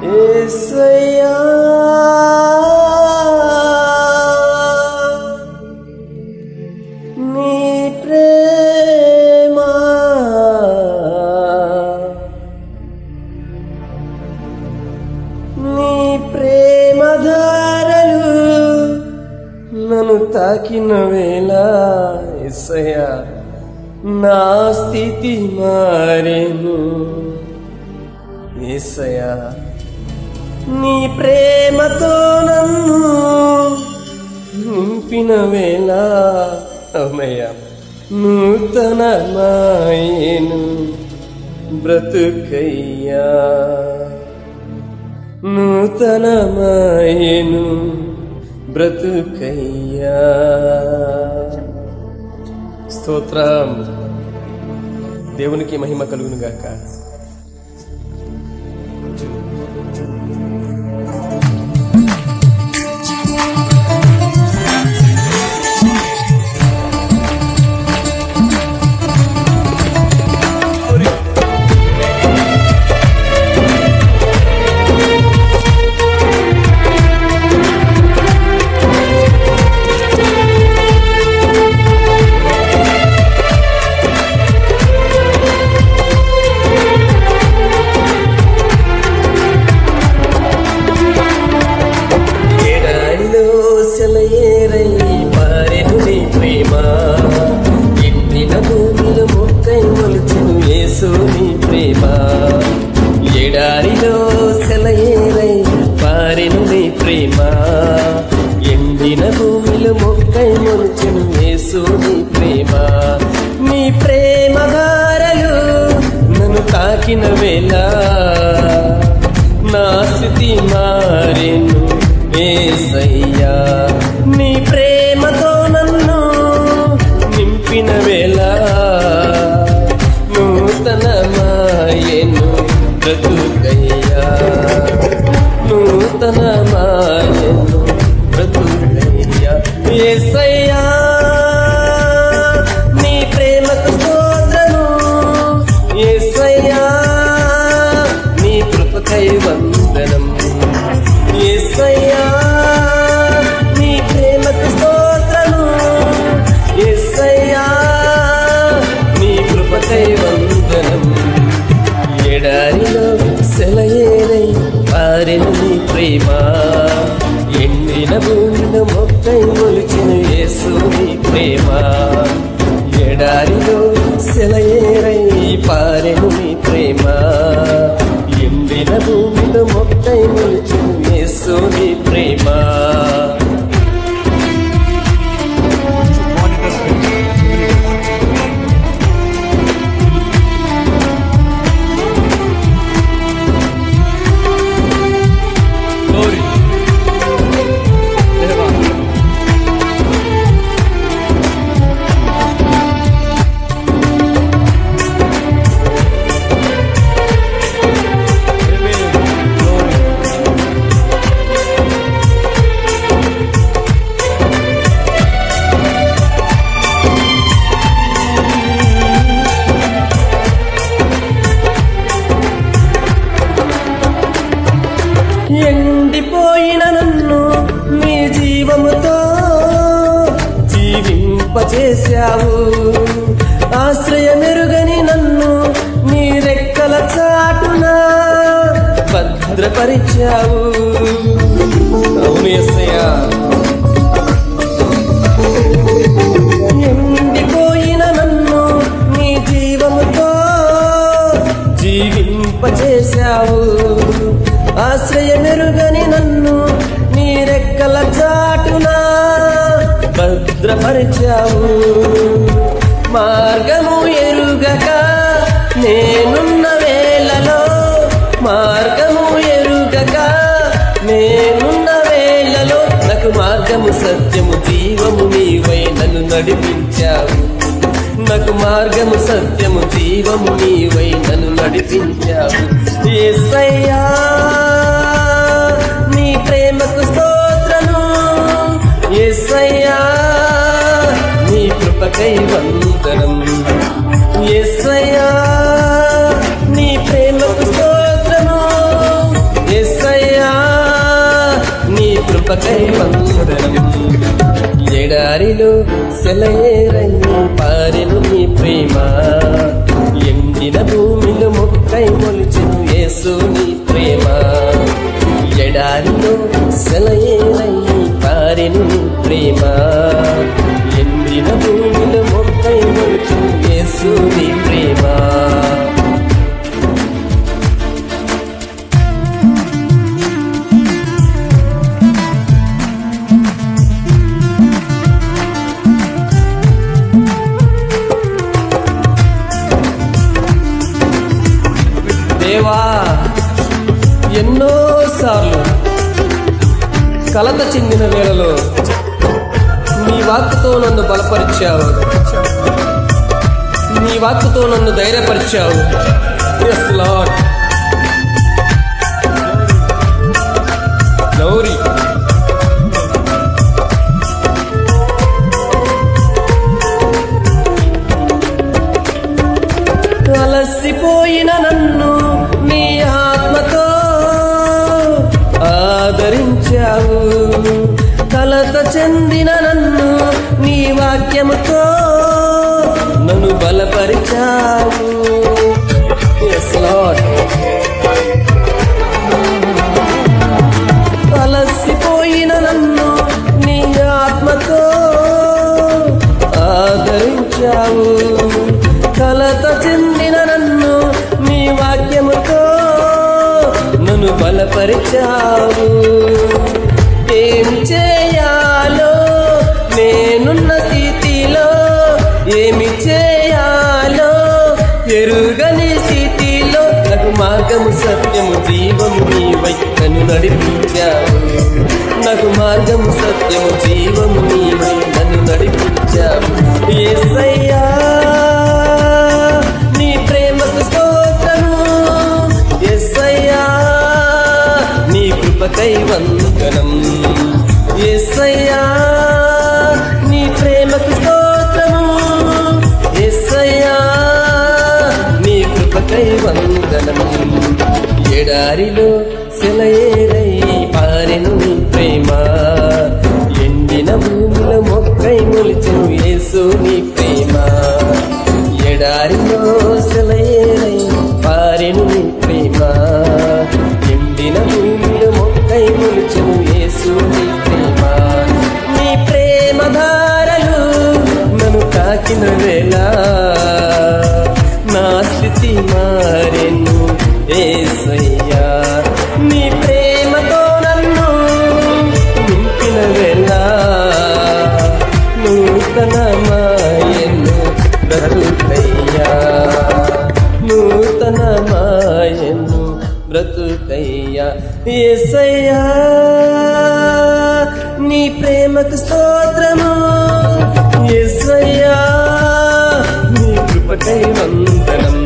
యేసయ్యా నీ ప్రేమ నీ ప్రేమధారలు నన్ను తాకిన వేళ యేసయ్యా నా స్థితి మారేను. యేసయ్యా నీ ప్రేమతో నన్ను నింపిన వేళ అమ్మయ్య నూతనమాయేను బ్రతుకయ్యా, నూతనమాయేను బ్రతుకయ్యా. స్తోత్రం. దేవునికి మహిమ కలుగును గాక. ఎడారిలో సెలయేరై పారెను నీ ప్రేమ, ఎండిన భూమిలో మొక్కై మొలిచెను యేసు నీ ప్రేమ. నీ ప్రేమ ధారలు నన్ను తాకిన వేళ నా స్థితి మారెను యేసయ్యా. నీ ప్రేమతో నన్ను నింపిన వేళ నూతనమాయెను బ్రతుకయ్యా, నూతనమాయెను బ్రతుకయ్యా. యేసయ్యా నీ ప్రేమకు స్తోత్రము, యేసయ్యా నీ కృపకై వందనం. యేసయ్యా నీ ప్రేమకు స్తోత్రము, యేసయ్యా నీ కృపకై వందనం. ఎడారిలో సెలయేరై పారెను నీ ప్రేమ, ఎండిన భూమిలో మొక్కై మొలిచెను యేసు నీ ప్రేమ. ఎడారిలో సెలయేరై పారెను నీ ప్రేమ, ఎండిన భూమిలో మొక్కై మొలిచెను యేసు నీ ప్రేమ. ఎండిపోయిన నన్ను నీ జీవముతో జీవింపచేశావు, ఆశ్రయమెరుగని నన్ను నీ రెక్కల చాటున భద్రపరిచావు. అవును యేసయ్యా. ఎండిపోయిన నన్ను నీ జీవముతో జీవింపచేశావు, ఆశ్రయమెరుగని నన్ను నీ రెక్కల చాటున భద్రపరిచావు. మార్గము ఎరుగక నేనున్న వేళలో, మార్గము ఎరుగక నేనున్న వేళలో నాకు మార్గము సత్యము జీవము నీవై నన్ను నడిపించావు. నాకు మార్గము సత్యము జీవము నీవై నన్ను నడిపించావు. యేసయ్యా నీ ప్రేమకు స్తోత్రము, యేసయ్యా నీ కృపకై వందనం. యేసయ్యా నీ ప్రేమకు స్తోత్రము, సెలయేరై పారెను నీ ప్రేమ ఎండిన భూమిలో మొక్కై మొలిచెను యేసు నీ ప్రేమ ఎడారిలో సెలయేరై పారెను నీ ప్రేమ ఎండిన భూమిలో మొక్కై మొలిచెను యేసు నీ ప్రేమ దేవా ఎన్నోసార్లు కలత చెందిన వేళలో నీ వాక్కుతో నన్ను బలపరిచావు, నీ వాక్కుతో నన్ను ధైర్యపరిచావు. yes lord glory అలసిపోయిన నన్ను నీ ఆత్మతో ఆదరించావు, కలత చెందిన నన్ను నీ వాక్యముతో నన్ను బలపరిచావు. yes lord అలసిపోయిన నన్ను నీ ఆత్మతో ఆదరించావు, కలత చెందిన నన్ను నీ వాక్యముతో నన్ను బలపరిచావు. ఏమి చేయాలో నేనున్న స్థితిలో, ఏమి చేయాలో ఎరుగని స్థితిలో నాకు మార్గము సత్యము జీవము నీవై నన్ను నడిపించావు, నాకు మార్గము సత్యము జీవము నీవై నన్ను నడిపించావు. యేసయ్యా నీ ప్రేమకు స్తోత్రము, యేసయ్యా నీ కృపకై వందనం, యేసయ్యా నీ ప్రేమకు స్తోత్రము, యేసయ్యా నీ కృపకై వందనం. ఎడారిలో సెలయేరై పారెను నీ ప్రేమ ఎండిన భూమిలో మొక్కై మొలిచెను యేసు నీ ప్రేమ ఎడారిలో సెలయేరై పారెను నీ ప్రేమ ఎండిన భూమిలో మొక్కై మొలిచెను యేసు నీ ప్రేమ. నీ ప్రేమ ధారలు నన్ను తాకిన వేళ నా స్థితి మారెను యేసయ్యా, నీ ప్రేమతో నన్ను నింపిన వేళ నూతనమాయెను బ్రతుకయ్యా, నూతనమాయెను బ్రతుకయ్యా. యేసయ్యా నీ ప్రేమకు స్తోత్రము, యేసయ్యా నీ కృపకై వందనం,